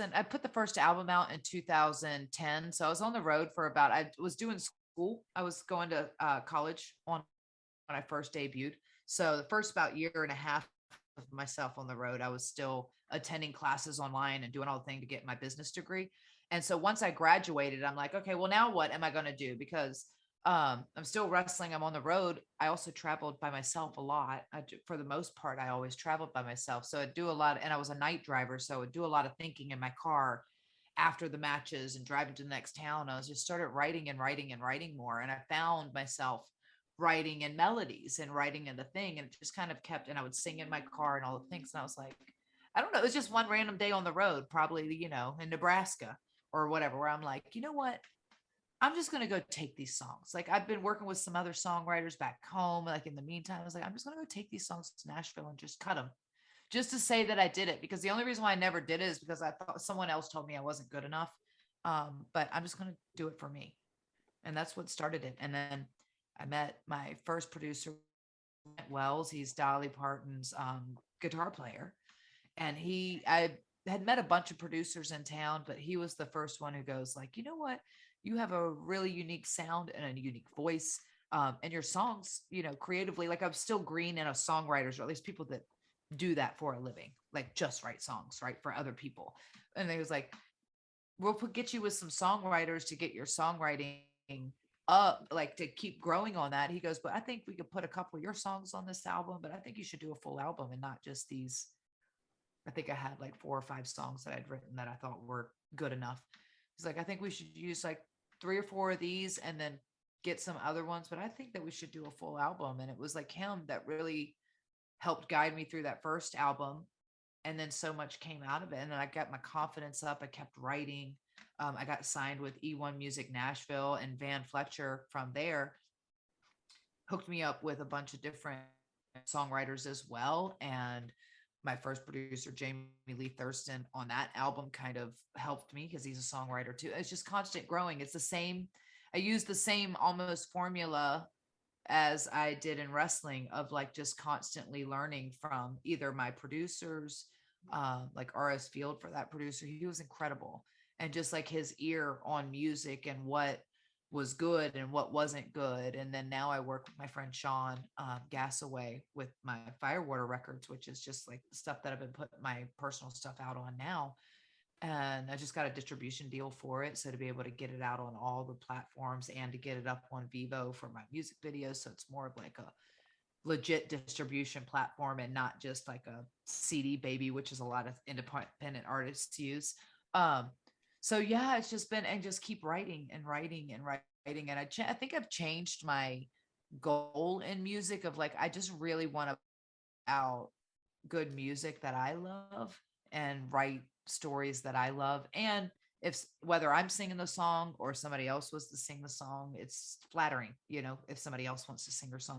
I put the first album out in 2010. So I was on the road for about, I was doing school. I was going to college on when I first debuted. So the first about year and a half of myself on the road, I was still attending classes online and doing all the thing to get my business degree. And so once I graduated, I'm like, okay, well now what am I going to do? Because I'm still wrestling. I'm on the road. I also traveled by myself a lot. For the most part, I always traveled by myself. So I'd do a lot, and I was a night driver. So I'd do a lot of thinking in my car after the matches and driving to the next town. I was just started writing and writing and writing more. And I found myself writing in melodies and writing in the thing. And it just kind of kept, and I would sing in my car and all the things. And I was like, I don't know. It was just one random day on the road, probably, in Nebraska or whatever, where I'm like, you know what? I'm just going to go take these songs. Like I've been working with some other songwriters back home. Like in the meantime, I was like, I'm just going to go take these songs to Nashville and just cut them just to say that I did it. Because the only reason why I never did it is because I thought someone else told me I wasn't good enough. But I'm just going to do it for me. And that's what started it. And then I met my first producer, Wells. He's Dolly Parton's guitar player. And I had met a bunch of producers in town, but he was the first one who goes like, you know what? You have a really unique sound and a unique voice. And your songs, creatively, like I'm still green in a songwriters, or at least people that do that for a living, like just write songs, right, for other people. And he was like, get you with some songwriters to get your songwriting up, like to keep growing on that. He goes, but I think we could put a couple of your songs on this album, but I think you should do a full album and not just these. I think I had like 4 or 5 songs that I'd written that I thought were good enough. He's like, I think we should use like 3 or 4 of these and then get some other ones, but I think that we should do a full album. And it was like him that really helped guide me through that first album. And then so much came out of it. And then I got my confidence up. I kept writing. I got signed with E1 Music Nashville, and Van Fletcher from there hooked me up with a bunch of different songwriters as well. And my first producer, Jamie Lee Thurston, on that album kind of helped me because he's a songwriter too. It's just constant growing. It's the same. I use the same almost formula as I did in wrestling of like just constantly learning from either my producers, like RS Field for that producer. He was incredible. And just like his ear on music and what was good and what wasn't good. And then now I work with my friend Sean Gassaway with my Firewater Records, which is just like the stuff that I've been putting my personal stuff out on now. And I just got a distribution deal for it. So to be able to get it out on all the platforms and to get it up on Vivo for my music videos. So it's more of like a legit distribution platform and not just like a CD baby, which is a lot of independent artists use. Um, so yeah, it's just been, and just keep writing and writing and writing. And I think I've changed my goal in music of like, I just really want to out good music that I love and write stories that I love. And if whether I'm singing the song or somebody else was to sing the song, it's flattering, if somebody else wants to sing or song.